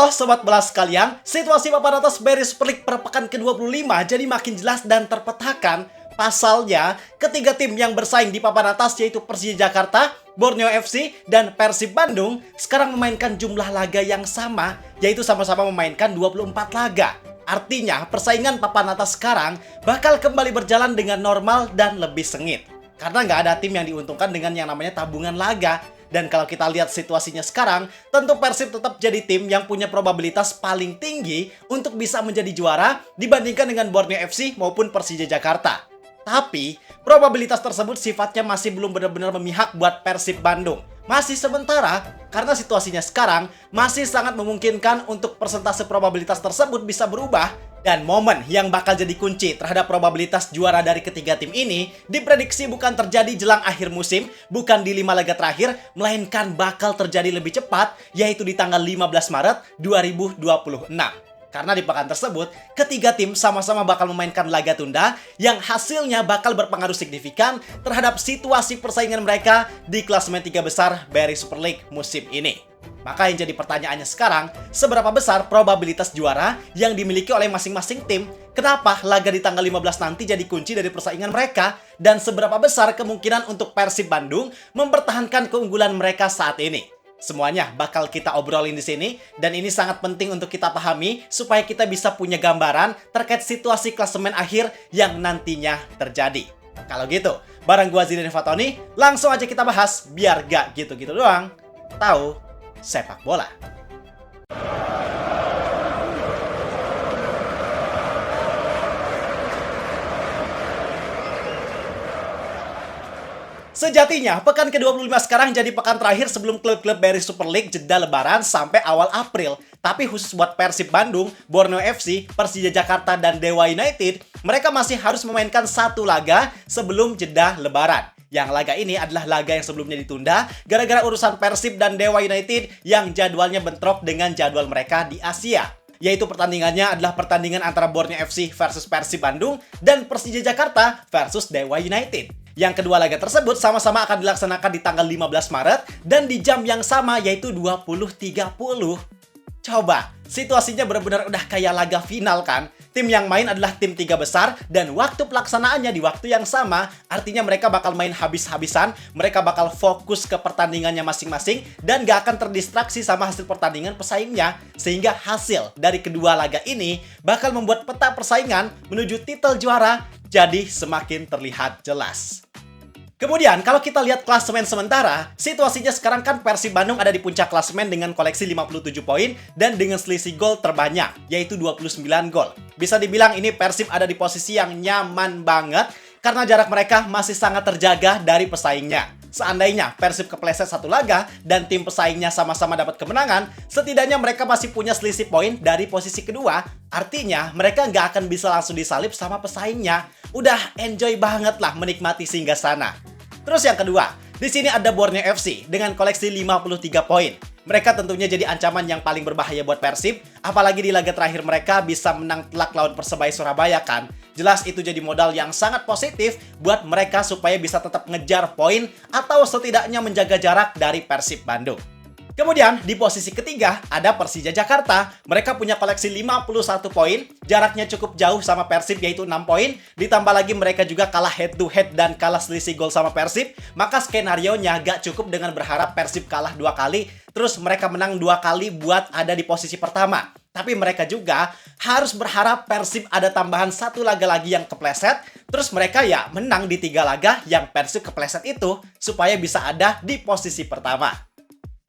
Halo Sobat Bola sekalian, situasi papan atas Barry Super League per pekan ke-25 jadi makin jelas dan terpetakan. Pasalnya, ketiga tim yang bersaing di papan atas yaitu Persija Jakarta, Borneo FC, dan Persib Bandung sekarang memainkan jumlah laga yang sama, yaitu sama-sama memainkan 24 laga. Artinya, persaingan papan atas sekarang bakal kembali berjalan dengan normal dan lebih sengit. Karena nggak ada tim yang diuntungkan dengan yang namanya tabungan laga. Dan kalau kita lihat situasinya sekarang, tentu Persib tetap jadi tim yang punya probabilitas paling tinggi untuk bisa menjadi juara dibandingkan dengan Borneo FC maupun Persija Jakarta. Tapi, probabilitas tersebut sifatnya masih belum benar-benar memihak buat Persib Bandung. Masih sementara, karena situasinya sekarang masih sangat memungkinkan untuk persentase probabilitas tersebut bisa berubah. Dan momen yang bakal jadi kunci terhadap probabilitas juara dari ketiga tim ini diprediksi bukan terjadi jelang akhir musim, bukan di 5 laga terakhir, melainkan bakal terjadi lebih cepat, yaitu di tanggal 15 Maret 2026. Karena di pekan tersebut, ketiga tim sama-sama bakal memainkan laga tunda yang hasilnya bakal berpengaruh signifikan terhadap situasi persaingan mereka di klasemen 3 besar Barry Super League musim ini. Maka yang jadi pertanyaannya sekarang, seberapa besar probabilitas juara yang dimiliki oleh masing-masing tim? Kenapa laga di tanggal 15 nanti jadi kunci dari persaingan mereka? Dan seberapa besar kemungkinan untuk Persib Bandung mempertahankan keunggulan mereka saat ini? Semuanya bakal kita obrolin di sini, dan ini sangat penting untuk kita pahami supaya kita bisa punya gambaran terkait situasi klasemen akhir yang nantinya terjadi. Kalau gitu, bareng gua Zidane Fatoni, langsung aja kita bahas biar gak gitu-gitu doang. Tahu sepak bola. Sejatinya, pekan ke-25 sekarang jadi pekan terakhir sebelum klub-klub Barry Super League jeda lebaran sampai awal April. Tapi khusus buat Persib Bandung, Borneo FC, Persija Jakarta, dan Dewa United, mereka masih harus memainkan satu laga sebelum jeda lebaran. Yang laga ini adalah laga yang sebelumnya ditunda gara-gara urusan Persib dan Dewa United yang jadwalnya bentrok dengan jadwal mereka di Asia. Yaitu pertandingannya adalah pertandingan antara Borneo FC versus Persib Bandung dan Persija Jakarta versus Dewa United. Yang kedua laga tersebut sama-sama akan dilaksanakan di tanggal 15 Maret dan di jam yang sama yaitu 20.30. Coba, situasinya benar-benar udah kayak laga final kan? Tim yang main adalah tim 3 besar dan waktu pelaksanaannya di waktu yang sama, artinya mereka bakal main habis-habisan, mereka bakal fokus ke pertandingannya masing-masing dan gak akan terdistraksi sama hasil pertandingan pesaingnya, sehingga hasil dari kedua laga ini bakal membuat peta persaingan menuju titel juara jadi semakin terlihat jelas. Kemudian, kalau kita lihat klasemen sementara, situasinya sekarang kan Persib Bandung ada di puncak klasemen dengan koleksi 57 poin dan dengan selisih gol terbanyak, yaitu 29 gol. Bisa dibilang ini Persib ada di posisi yang nyaman banget karena jarak mereka masih sangat terjaga dari pesaingnya. Seandainya Persib kepleset satu laga dan tim pesaingnya sama-sama dapat kemenangan, setidaknya mereka masih punya selisih poin dari posisi kedua. Artinya, mereka nggak akan bisa langsung disalip sama pesaingnya. Udah enjoy banget lah menikmati singgah sana. Terus yang kedua, di sini ada Borneo FC dengan koleksi 53 poin. Mereka tentunya jadi ancaman yang paling berbahaya buat Persib, apalagi di laga terakhir mereka bisa menang telak lawan Persebaya Surabaya kan. Jelas itu jadi modal yang sangat positif buat mereka supaya bisa tetap ngejar poin atau setidaknya menjaga jarak dari Persib Bandung. Kemudian, di posisi ketiga ada Persija Jakarta. Mereka punya koleksi 51 poin, jaraknya cukup jauh sama Persib yaitu 6 poin. Ditambah lagi mereka juga kalah head to head dan kalah selisih gol sama Persib. Maka skenarionya gak cukup dengan berharap Persib kalah 2 kali, terus mereka menang 2 kali buat ada di posisi pertama. Tapi mereka juga harus berharap Persib ada tambahan 1 laga lagi yang kepleset, terus mereka ya menang di 3 laga yang Persib kepleset itu, supaya bisa ada di posisi pertama.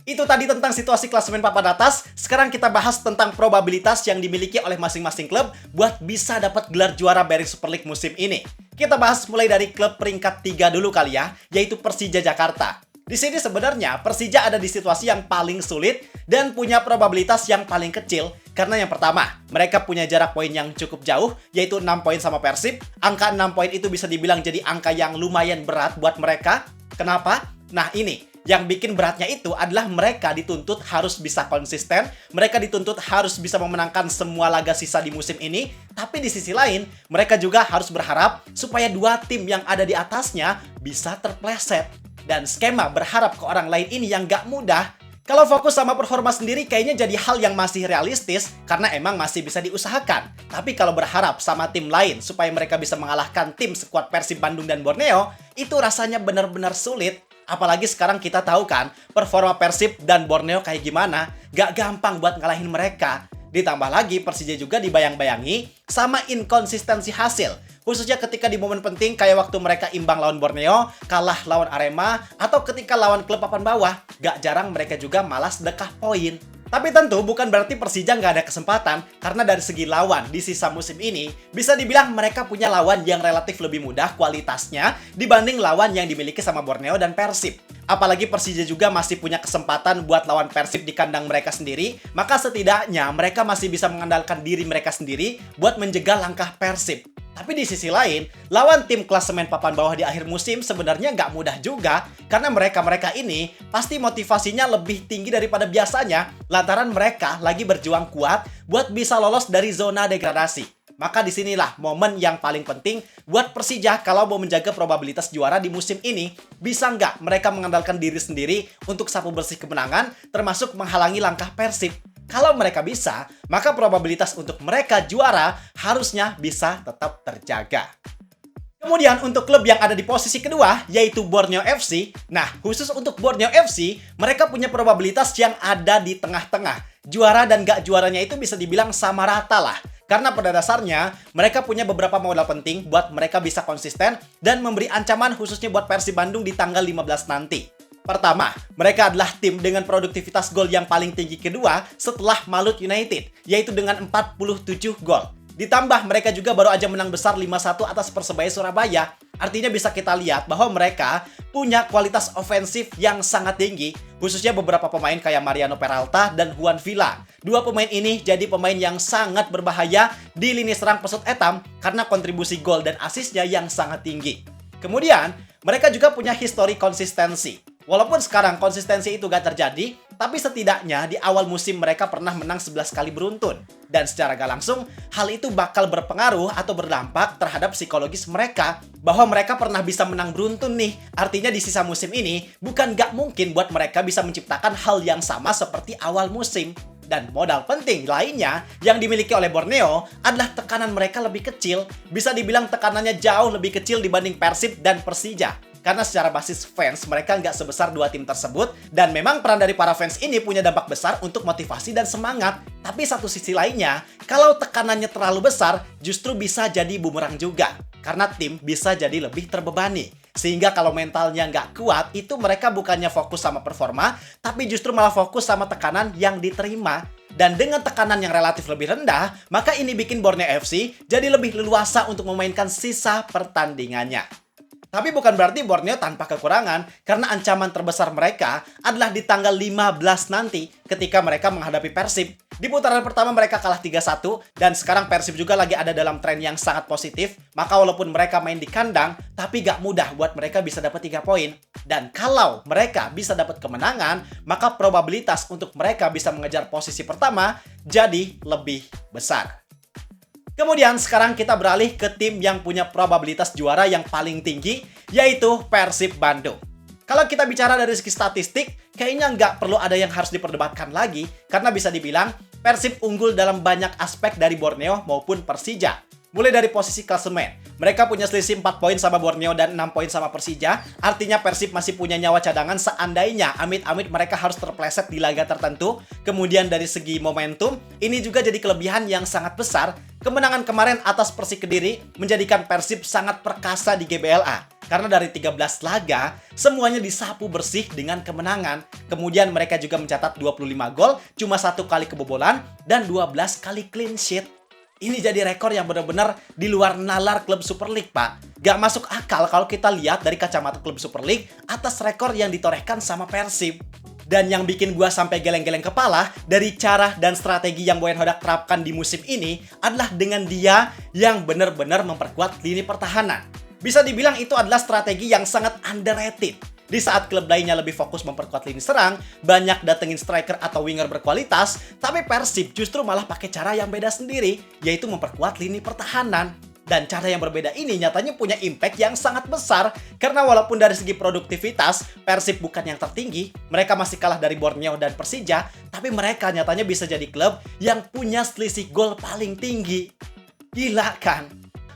Itu tadi tentang situasi klasemen papan atas. Sekarang kita bahas tentang probabilitas yang dimiliki oleh masing-masing klub buat bisa dapat gelar juara Barry Super League musim ini. Kita bahas mulai dari klub peringkat 3 dulu kali ya, yaitu Persija Jakarta. Di sini sebenarnya Persija ada di situasi yang paling sulit dan punya probabilitas yang paling kecil. Karena yang pertama, mereka punya jarak poin yang cukup jauh, yaitu 6 poin sama Persib. Angka 6 poin itu bisa dibilang jadi angka yang lumayan berat buat mereka. Kenapa? Nah ini, yang bikin beratnya itu adalah mereka dituntut harus bisa konsisten, mereka dituntut harus bisa memenangkan semua laga sisa di musim ini, tapi di sisi lain, mereka juga harus berharap supaya 2 tim yang ada di atasnya bisa terpleset. Dan skema berharap ke orang lain ini yang gak mudah, Kalau fokus sama performa sendiri kayaknya jadi hal yang masih realistis karena emang masih bisa diusahakan. Tapi kalau berharap sama tim lain supaya mereka bisa mengalahkan tim sekuat Persib Bandung dan Borneo, itu rasanya benar-benar sulit. Apalagi sekarang kita tahu kan, performa Persib dan Borneo kayak gimana, gak gampang buat ngalahin mereka. Ditambah lagi Persija juga dibayang-bayangi sama inkonsistensi hasil. Khususnya ketika di momen penting kayak waktu mereka imbang lawan Borneo, kalah lawan Arema, atau ketika lawan klub papan bawah, gak jarang mereka juga malas sedekah poin. Tapi tentu bukan berarti Persija nggak ada kesempatan, karena dari segi lawan di sisa musim ini, bisa dibilang mereka punya lawan yang relatif lebih mudah kualitasnya dibanding lawan yang dimiliki sama Borneo dan Persib. Apalagi Persija juga masih punya kesempatan buat lawan Persib di kandang mereka sendiri, maka setidaknya mereka masih bisa mengandalkan diri mereka sendiri buat menjegal langkah Persib. Tapi di sisi lain, lawan tim klasemen papan bawah di akhir musim sebenarnya nggak mudah juga, karena mereka-mereka ini pasti motivasinya lebih tinggi daripada biasanya, lantaran mereka lagi berjuang kuat buat bisa lolos dari zona degradasi. Maka disinilah momen yang paling penting buat Persija kalau mau menjaga probabilitas juara di musim ini. Bisa nggak mereka mengandalkan diri sendiri untuk sapu bersih kemenangan, termasuk menghalangi langkah Persib? Kalau mereka bisa, maka probabilitas untuk mereka juara harusnya bisa tetap terjaga. Kemudian untuk klub yang ada di posisi kedua, yaitu Borneo FC. Nah, khusus untuk Borneo FC, mereka punya probabilitas yang ada di tengah-tengah. Juara dan gak juaranya itu bisa dibilang sama rata lah. Karena pada dasarnya, mereka punya beberapa modal penting buat mereka bisa konsisten dan memberi ancaman khususnya buat Persib Bandung di tanggal 15 nanti. Pertama, mereka adalah tim dengan produktivitas gol yang paling tinggi kedua setelah Malut United, yaitu dengan 47 gol. Ditambah mereka juga baru aja menang besar 5-1 atas Persebaya Surabaya. Artinya bisa kita lihat bahwa mereka punya kualitas ofensif yang sangat tinggi, khususnya beberapa pemain kayak Mariano Peralta dan Juan Villa. Dua pemain ini jadi pemain yang sangat berbahaya di lini serang Pesut Etam karena kontribusi gol dan asisnya yang sangat tinggi. Kemudian, mereka juga punya histori konsistensi. Walaupun sekarang konsistensi itu gak terjadi, tapi setidaknya di awal musim mereka pernah menang 11 kali beruntun. Dan secara gak langsung, hal itu bakal berpengaruh atau berdampak terhadap psikologis mereka. Bahwa mereka pernah bisa menang beruntun nih. Artinya di sisa musim ini, bukan gak mungkin buat mereka bisa menciptakan hal yang sama seperti awal musim. Dan modal penting lainnya yang dimiliki oleh Borneo adalah tekanan mereka lebih kecil. Bisa dibilang tekanannya jauh lebih kecil dibanding Persib dan Persija. Karena secara basis fans mereka nggak sebesar dua tim tersebut. Dan memang peran dari para fans ini punya dampak besar untuk motivasi dan semangat. Tapi satu sisi lainnya, kalau tekanannya terlalu besar justru bisa jadi bumerang juga. Karena tim bisa jadi lebih terbebani. Sehingga kalau mentalnya nggak kuat, itu mereka bukannya fokus sama performa, tapi justru malah fokus sama tekanan yang diterima. Dan dengan tekanan yang relatif lebih rendah, maka ini bikin Borneo FC jadi lebih leluasa untuk memainkan sisa pertandingannya. Tapi bukan berarti Borneo tanpa kekurangan, karena ancaman terbesar mereka adalah di tanggal 15 nanti ketika mereka menghadapi Persib. Di putaran pertama mereka kalah 3-1, dan sekarang Persib juga lagi ada dalam tren yang sangat positif, maka walaupun mereka main di kandang, tapi gak mudah buat mereka bisa dapat 3 poin. Dan kalau mereka bisa dapat kemenangan, maka probabilitas untuk mereka bisa mengejar posisi pertama jadi lebih besar. Kemudian sekarang kita beralih ke tim yang punya probabilitas juara yang paling tinggi, yaitu Persib Bandung. Kalau kita bicara dari segi statistik, kayaknya nggak perlu ada yang harus diperdebatkan lagi, karena bisa dibilang Persib unggul dalam banyak aspek dari Borneo maupun Persija. Mulai dari posisi klasemen, mereka punya selisih 4 poin sama Borneo dan 6 poin sama Persija. Artinya Persib masih punya nyawa cadangan seandainya amit-amit mereka harus terpleset di laga tertentu. Kemudian dari segi momentum, ini juga jadi kelebihan yang sangat besar. Kemenangan kemarin atas Persik Kediri menjadikan Persib sangat perkasa di GBLA. Karena dari 13 laga, semuanya disapu bersih dengan kemenangan. Kemudian mereka juga mencatat 25 gol, cuma 1 kali kebobolan, dan 12 kali clean sheet. Ini jadi rekor yang benar-benar di luar nalar klub Super League, Pak. Gak masuk akal kalau kita lihat dari kacamata klub Super League atas rekor yang ditorehkan sama Persib. Dan yang bikin gua sampai geleng-geleng kepala dari cara dan strategi yang Boyan Hodak terapkan di musim ini adalah dengan dia yang benar-benar memperkuat lini pertahanan. Bisa dibilang itu adalah strategi yang sangat underrated. Di saat klub lainnya lebih fokus memperkuat lini serang, banyak datengin striker atau winger berkualitas, tapi Persib justru malah pakai cara yang beda sendiri, yaitu memperkuat lini pertahanan. Dan cara yang berbeda ini nyatanya punya impact yang sangat besar karena walaupun dari segi produktivitas Persib bukan yang tertinggi, mereka masih kalah dari Borneo dan Persija, tapi mereka nyatanya bisa jadi klub yang punya selisih gol paling tinggi. Gila kan?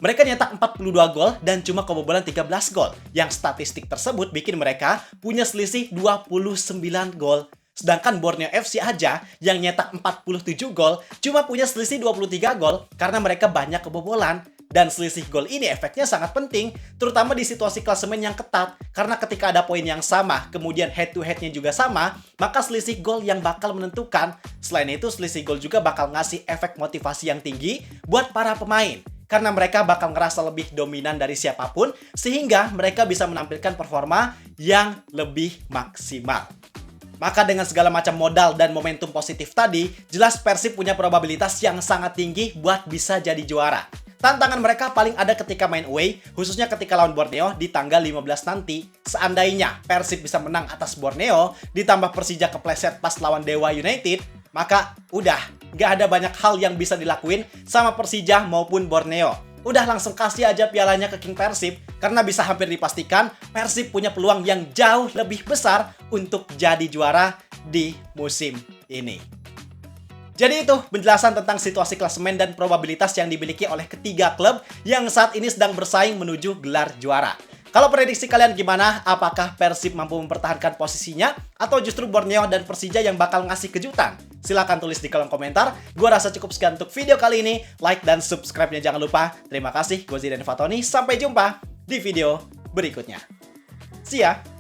Mereka nyetak 42 gol dan cuma kebobolan 13 gol, yang statistik tersebut bikin mereka punya selisih 29 gol. Sedangkan Borneo FC aja yang nyetak 47 gol cuma punya selisih 23 gol karena mereka banyak kebobolan. Dan selisih gol ini efeknya sangat penting, terutama di situasi klasemen yang ketat. Karena ketika ada poin yang sama, kemudian head to headnya juga sama, maka selisih gol yang bakal menentukan. Selain itu, selisih gol juga bakal ngasih efek motivasi yang tinggi buat para pemain. Karena mereka bakal ngerasa lebih dominan dari siapapun, sehingga mereka bisa menampilkan performa yang lebih maksimal. Maka dengan segala macam modal dan momentum positif tadi, jelas Persib punya probabilitas yang sangat tinggi buat bisa jadi juara. Tantangan mereka paling ada ketika main away, khususnya ketika lawan Borneo di tanggal 15 nanti. Seandainya Persib bisa menang atas Borneo, ditambah Persija kepleset pas lawan Dewa United, maka udah, gak ada banyak hal yang bisa dilakuin sama Persija maupun Borneo. Udah langsung kasih aja pialanya ke King Persib, karena bisa hampir dipastikan Persib punya peluang yang jauh lebih besar untuk jadi juara di musim ini. Jadi itu penjelasan tentang situasi klasemen dan probabilitas yang dimiliki oleh ketiga klub yang saat ini sedang bersaing menuju gelar juara. Kalau prediksi kalian gimana? Apakah Persib mampu mempertahankan posisinya? Atau justru Borneo dan Persija yang bakal ngasih kejutan? Silahkan tulis di kolom komentar. Gua rasa cukup sekian untuk video kali ini. Like dan subscribe-nya jangan lupa. Terima kasih, gue Zidan Fatoni. Sampai jumpa di video berikutnya. See ya!